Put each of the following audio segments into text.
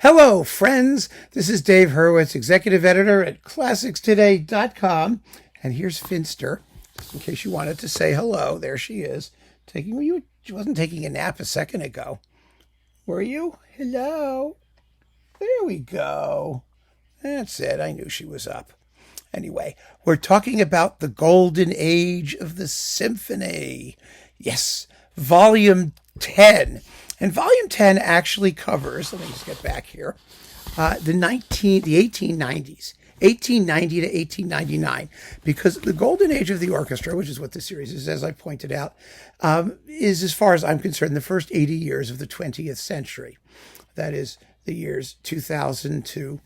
Hello, friends. This is Dave Hurwitz, executive editor at ClassicsToday.com. And here's Finster, just in case you wanted to say hello. There she is. She wasn't taking a nap a second ago. Were you? Hello. There we go. That's it. I knew she was up. Anyway, we're talking about the golden age of the symphony. Yes, Volume 10. And Volume 10 actually covers, let me just get back here, the 1890s, 1890 to 1899, because the golden age of the orchestra, which is what this series is, as I pointed out, is, as far as I'm concerned, the first 80 years of the 20th century. That is the years 2000 to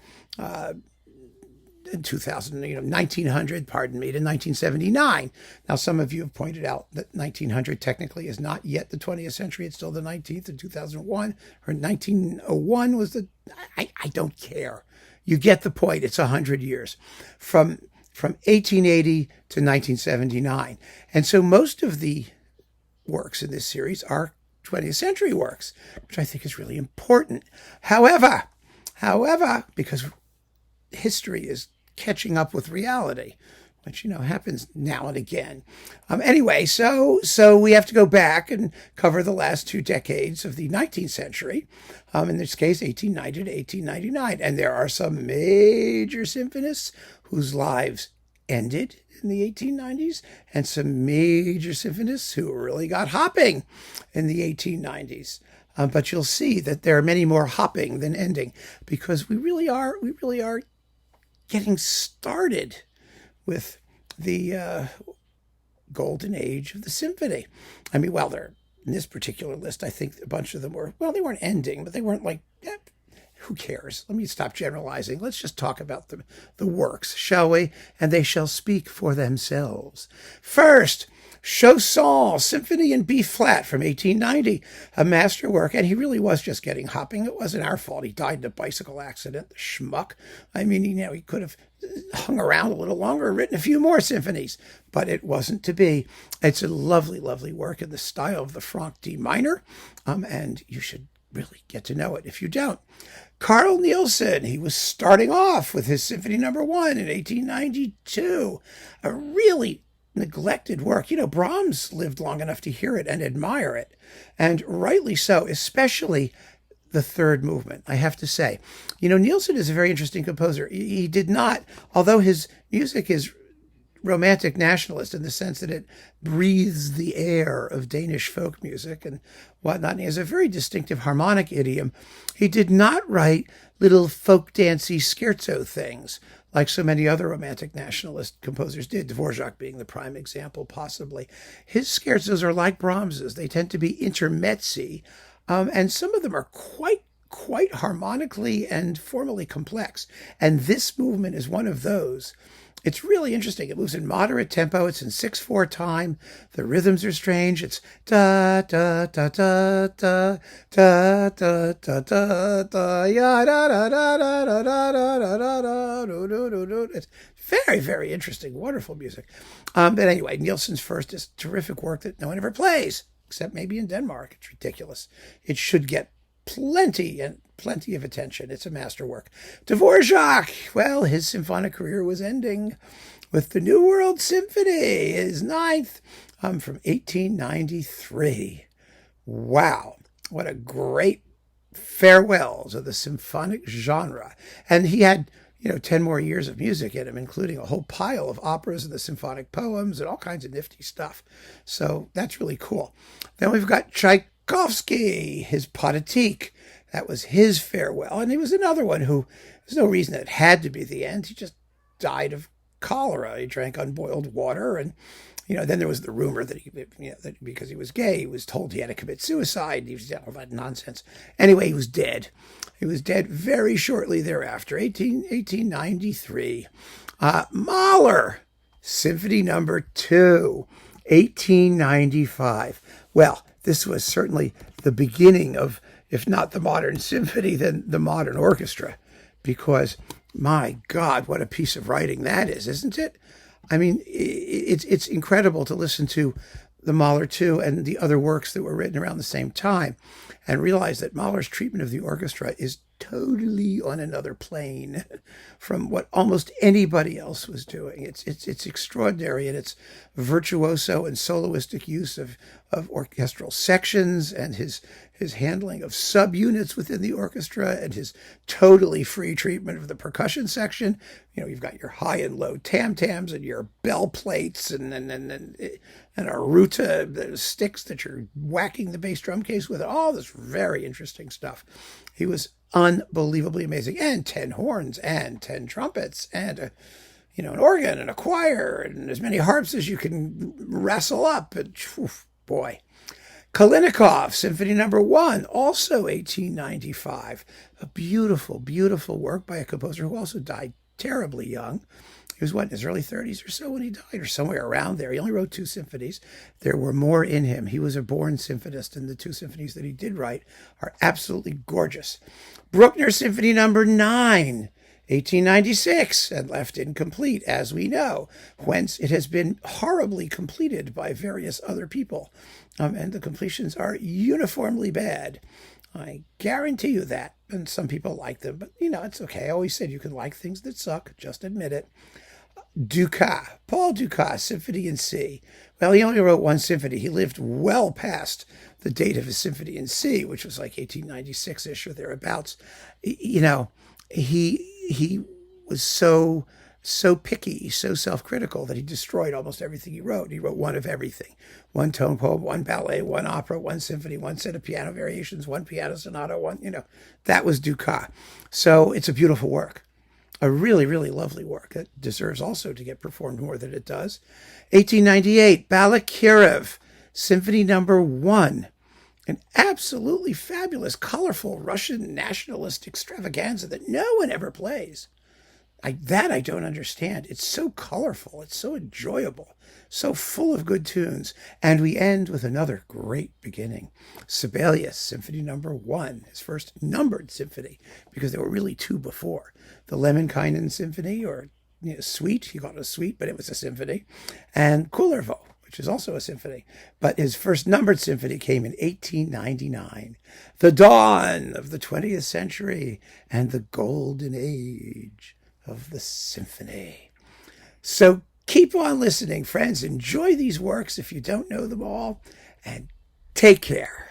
1900, to 1979. Now, some of you have pointed out that 1900 technically is not yet the 20th century. It's still the 19th, and 2001 or 1901 was the, I don't care. You get the point. It's 100 years from 1880 to 1979. And so most of the works in this series are 20th century works, which I think is really important. However, because history is catching up with reality, which, happens now and again. Anyway, so we have to go back and cover the last 2 decades of the 19th century, in this case, 1890 to 1899. And there are some major symphonists whose lives ended in the 1890s, and some major symphonists who really got hopping in the 1890s. But you'll see that there are many more hopping than ending, because we really are getting started with the golden age of the symphony. I mean, well, in this particular list, I think a bunch of them were, well, they weren't ending, but they weren't like, who cares? Let me stop generalizing. Let's just talk about the works, shall we? And they shall speak for themselves. First, Chauson, Symphony in B flat from 1890, a masterwork. And he really was just getting hopping. It wasn't our fault. He died in a bicycle accident, the schmuck. I mean, he could have hung around a little longer and written a few more symphonies, but it wasn't to be. It's a lovely, lovely work in the style of the Franck D minor. And you should really get to know it if you don't. Carl Nielsen, he was starting off with his Symphony No. 1 in 1892, a really neglected work. Brahms lived long enough to hear it and admire it, and rightly so, especially the third movement, I have to say. Nielsen is a very interesting composer. He did not, although his music is romantic nationalist in the sense that it breathes the air of Danish folk music and whatnot, and he has a very distinctive harmonic idiom, he did not write little folk dancey scherzo things like so many other romantic nationalist composers did, Dvořák being the prime example, possibly. His scherzos are like Brahms's. They tend to be intermezzi, and some of them are quite harmonically and formally complex. And this movement is one of those. It's really interesting. It moves in moderate tempo. It's in 6/4 time. The rhythms are strange. It's da da da da da da da da da da ya da da da da da da da da da da. It's very, very interesting, wonderful music. But anyway, Nielsen's first is terrific work that no one ever plays, except maybe in Denmark. It's ridiculous. It should get plenty of attention. It's a masterwork. Dvořák, well, his symphonic career was ending with the New World Symphony, his 9th, from 1893. Wow, what a great farewell to the symphonic genre. And he had 10 more years of music in him, including a whole pile of operas and the symphonic poems and all kinds of nifty stuff. So that's really cool. Then we've got Tchaikovsky, his Pathétique. That was his farewell. And he was another one who, there's no reason that it had to be the end. He just died of cholera. He drank unboiled water. And, then there was the rumor that that because he was gay, he was told he had to commit suicide. He was all that nonsense. Anyway, he was dead. He was dead very shortly thereafter, 1893. Mahler, Symphony No. 2, 1895. Well, this was certainly the beginning of, if not the modern symphony, then the modern orchestra, because my God, what a piece of writing that is, isn't it? I mean, it's incredible to listen to the Mahler 2 and the other works that were written around the same time and realize that Mahler's treatment of the orchestra is totally on another plane from what almost anybody else was doing. It's extraordinary in its virtuoso and soloistic use of orchestral sections, and his handling of subunits within the orchestra, and his totally free treatment of the percussion section. You've got your high and low tam-tams and your bell plates and a ruta, the sticks that you're whacking the bass drum case with. All this very interesting stuff. He was unbelievably amazing. And 10 horns and 10 trumpets and an organ and a choir and as many harps as you can wrestle up. And boy. Kalinnikov, Symphony No. 1, also 1895. A beautiful, beautiful work by a composer who also died terribly young. He was, in his early 30s or so when he died, or somewhere around there. He only wrote 2 symphonies. There were more in him. He was a born symphonist, and the 2 symphonies that he did write are absolutely gorgeous. Bruckner, Symphony No. 9, 1896, and left incomplete, as we know, whence it has been horribly completed by various other people, and the completions are uniformly bad. I guarantee you that, and some people like them, but it's okay. I always said you can like things that suck, just admit it. Dukas, Paul Dukas, Symphony in C. Well, he only wrote 1 symphony. He lived well past the date of his Symphony in C, which was like 1896-ish or thereabouts. He was so picky, so self-critical that he destroyed almost everything he wrote. He wrote 1 of everything. 1 tone poem, 1 ballet, 1 opera, 1 symphony, 1 set of piano variations, 1 piano sonata, 1, that was Dukas. So it's a beautiful work. A really, really lovely work that deserves also to get performed more than it does. 1898, Balakirev, Symphony No. 1. An absolutely fabulous, colorful Russian nationalist extravaganza that no one ever plays. I don't understand. It's so colorful. It's so enjoyable. So full of good tunes. And we end with another great beginning. Sibelius, Symphony No. 1, his first numbered symphony, because there were really 2 before. The Lemminkainen Symphony, or Suite, he called it a suite, but it was a symphony. And Kullervo, which is also a symphony. But his first numbered symphony came in 1899. The dawn of the 20th century and the golden age of the symphony. So keep on listening, friends. Enjoy these works if you don't know them all, and take care.